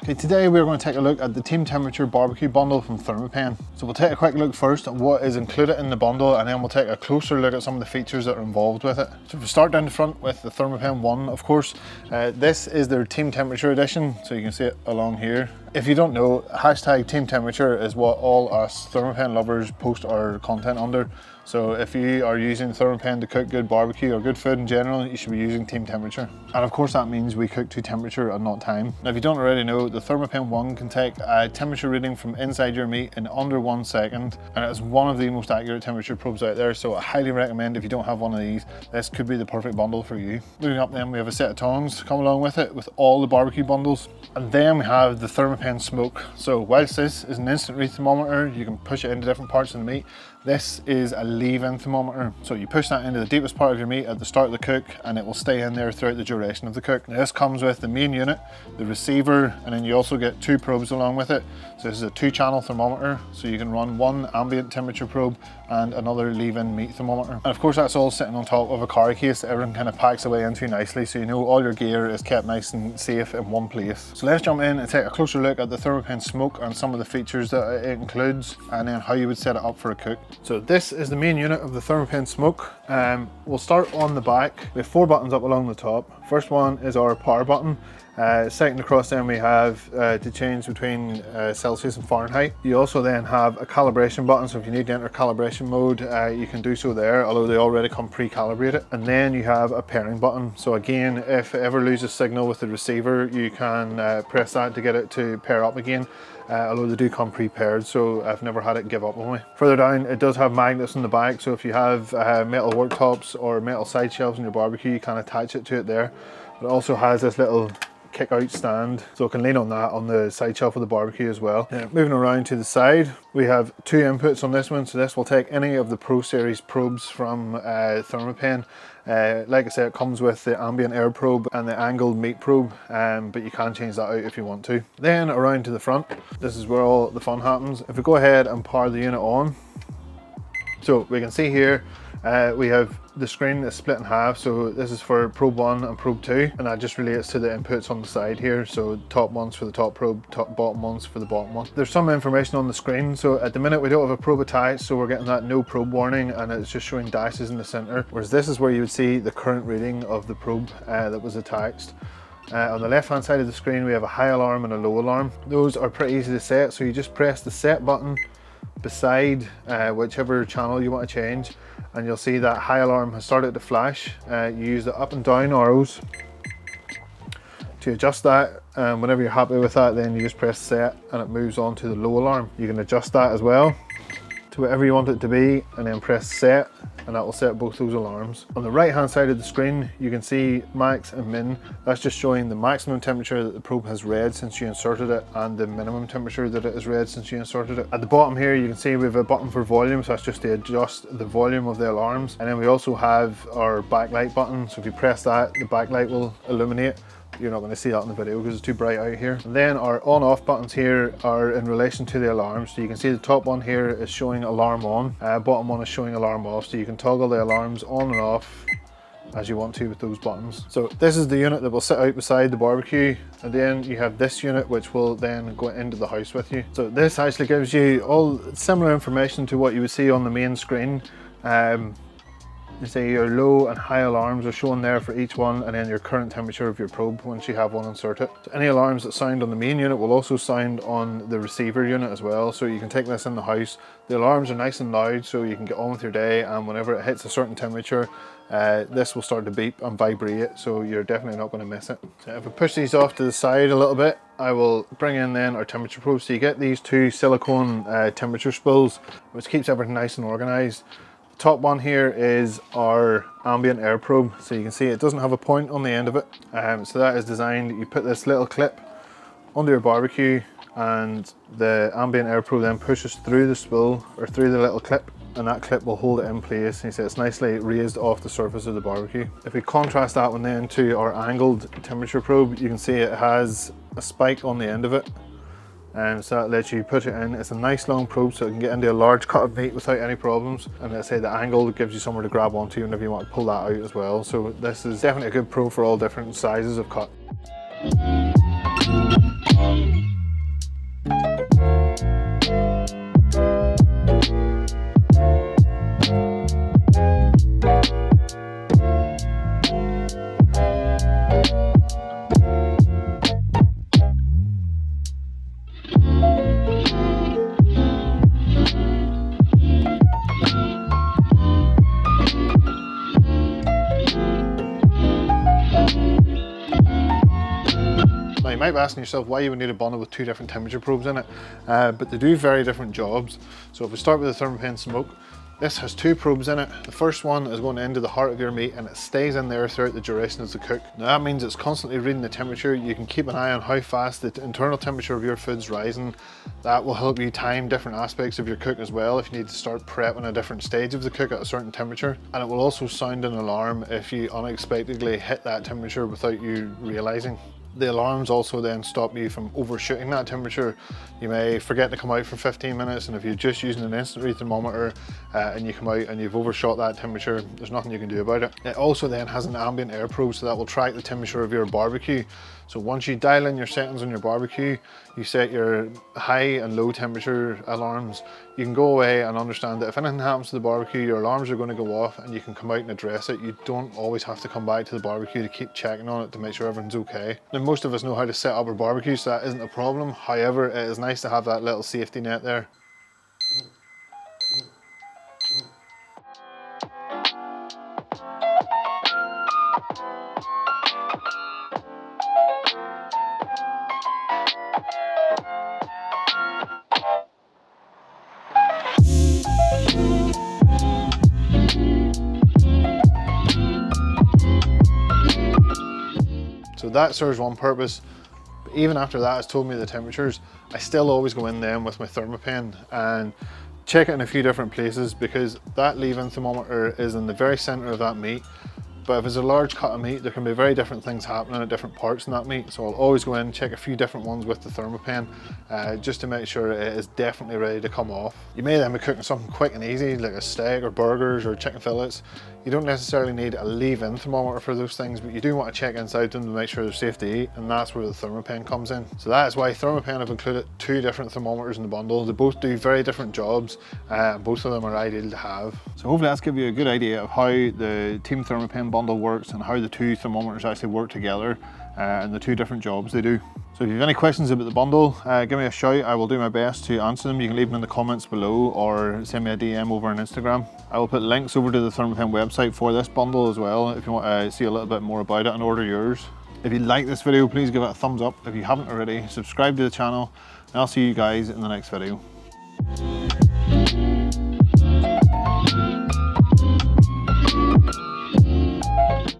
Okay, today we're going to take a look at the Team Temperature BBQ Bundle from Thermapen. So we'll take a quick look first at what is included in the bundle, and then we'll take a closer look at some of the features that are involved with it. So if we start down the front with the Thermapen One, of course, this is their Team Temperature edition, so you can see it along here. If you don't know, hashtag Team Temperature is what all us Thermapen lovers post our content under. So if you are using Thermapen to cook good barbecue or good food in general, you should be using Team Temperature. And of course that means we cook to temperature and not time. Now if you don't already know, the Thermapen One can take a temperature reading from inside your meat in under 1 second, and it is one of the most accurate temperature probes out there, so I highly recommend if you don't have one of these, this could be the perfect bundle for you. Moving up then, we have a set of tongs to come along with it, with all the barbecue bundles. And then we have the Thermapen Smoke. So whilst this is an instant read thermometer, you can push it into different parts of the meat. This is a leave-in thermometer. So you push that into the deepest part of your meat at the start of the cook, and it will stay in there throughout the duration of the cook. Now, this comes with the main unit, the receiver, and then you also get 2 probes along with it. So this is a 2-channel thermometer, so you can run one ambient temperature probe and another leave-in meat thermometer. And of course that's all sitting on top of a carry case that everything kind of packs away into nicely, so you know all your gear is kept nice and safe in one place. So let's jump in and take a closer look at the Thermapen Smoke and some of the features that it includes, and then how you would set it up for a cook. So this is the main unit of the Thermapen Smoke. We'll start on the back. We have 4 buttons up along the top. First one is our power button. Second across then we have to change between Celsius and Fahrenheit. You also then have a calibration button, so if you need to enter calibration mode, you can do so there, although they already come pre-calibrated. And then you have a pairing button. So again, if it ever loses signal with the receiver, you can press that to get it to pair up again. Although they do come pre-paired, so I've never had it give up on me. Further down, it does have magnets in the back, so if you have metal worktops or metal side shelves in your barbecue, you can attach it to it there. It also has this little kick out stand, so it can lean on that on the side shelf of the barbecue as well. Moving around to the side, we have 2 inputs on this one, so this will take any of the Pro Series probes from Thermapen. Like I said, it comes with the ambient air probe and the angled meat probe, but you can change that out if you want to. Then around to the front, this is where all the fun happens. If we go ahead and power the unit on, so we can see here we have the screen is split in half, so this is for Probe 1 and Probe 2, and that just relates to the inputs on the side here, so top ones for the top probe, bottom ones for the bottom one. There's some information on the screen, so at the minute we don't have a probe attached, so we're getting that no probe warning, and it's just showing dashes in the center, whereas this is where you would see the current reading of the probe that was attached. On the left hand side of the screen we have a high alarm and a low alarm. Those are pretty easy to set, so you just press the set button beside whichever channel you want to change, and you'll see that high alarm has started to flash. You use the up and down arrows to adjust that, and whenever you're happy with that, then you just press set and it moves on to the low alarm. You can adjust that as well to whatever you want it to be, and then press set, and that will set both those alarms. On the right hand side of the screen you can see max and min. That's just showing the maximum temperature that the probe has read since you inserted it, and the minimum temperature that it has read since you inserted it. At the bottom here you can see we have a button for volume, so that's just to adjust the volume of the alarms. And then we also have our backlight button, so if you press that, the backlight will illuminate. You're not going to see that in the video because it's too bright out here. And then our on-off buttons here are in relation to the alarms. So you can see the top one here is showing alarm on, bottom one is showing alarm off. So you can toggle the alarms on and off as you want to with those buttons. So this is the unit that will sit out beside the barbecue, and then you have this unit which will then go into the house with you. So this actually gives you all similar information to what you would see on the main screen. You see your low and high alarms are shown there for each one, and then your current temperature of your probe once you have one inserted. So any alarms that sound on the main unit will also sound on the receiver unit as well, so you can take this in the house. The alarms are nice and loud, so you can get on with your day, and whenever it hits a certain temperature, this will start to beep and vibrate, so you're definitely not going to miss it. So if I push these off to the side a little bit, I will bring in then our temperature probes. So you get these 2 silicone temperature spools, which keeps everything nice and organized. Top one here is our ambient air probe, so you can see it doesn't have a point on the end of it, so that is designed, you put this little clip under your barbecue, and the ambient air probe then pushes through the spool or through the little clip, and that clip will hold it in place. And you see it's nicely raised off the surface of the barbecue. If we contrast that one then to our angled temperature probe, you can see it has a spike on the end of it. So that lets you put it in. It's a nice long probe, so it can get into a large cut of meat without any problems. And let's say the angle gives you somewhere to grab onto whenever you want to pull that out as well. So this is definitely a good probe for all different sizes of cut. might be asking yourself why you would need a bundle with 2 different temperature probes in it, but they do very different jobs. So if we start with the Thermapen Smoke, this has 2 probes in it. The first one is going into the heart of your meat and it stays in there throughout the duration of the cook. Now that means it's constantly reading the temperature. You can keep an eye on how fast the internal temperature of your food's rising. That will help you time different aspects of your cook as well if you need to start prepping a different stage of the cook at a certain temperature. And it will also sound an alarm if you unexpectedly hit that temperature without you realizing. The alarms also then stop you from overshooting that temperature. You may forget to come out for 15 minutes, and if you're just using an instant read thermometer and you come out and you've overshot that temperature, there's nothing you can do about it. It also then has an ambient air probe, so that will track the temperature of your barbecue. So once you dial in your settings on your barbecue, you set your high and low temperature alarms, you can go away and understand that if anything happens to the barbecue, your alarms are going to go off and you can come out and address it. You don't always have to come back to the barbecue to keep checking on it to make sure everything's okay. Now most of us know how to set up our barbecue, so that isn't a problem. However, it is nice to have that little safety net there. So that serves one purpose, but even after that it's told me the temperatures, I still always go in then with my Thermapen and check it in a few different places, because that leave-in thermometer is in the very center of that meat. But if it's a large cut of meat, there can be very different things happening at different parts in that meat. So I'll always go in and check a few different ones with the Thermapen just to make sure it is definitely ready to come off. You may then be cooking something quick and easy like a steak or burgers or chicken fillets. You don't necessarily need a leave-in thermometer for those things, but you do want to check inside them to make sure they're safe to eat, and that's where the Thermapen comes in. So that is why Thermapen have included 2 different thermometers in the bundle. They both do very different jobs, both of them are ideal to have. So hopefully that's give you a good idea of how the Team Thermapen bundle works and how the 2 thermometers actually work together and the 2 different jobs they do. So if you have any questions about the bundle, give me a shout. I will do my best to answer them. You can leave them in the comments below or send me a DM over on Instagram. I will put links over to the Thermapen website for this bundle as well if you want to see a little bit more about it and order yours. If you like this video, please give it a thumbs up. If you haven't already, subscribe to the channel, and I'll see you guys in the next video.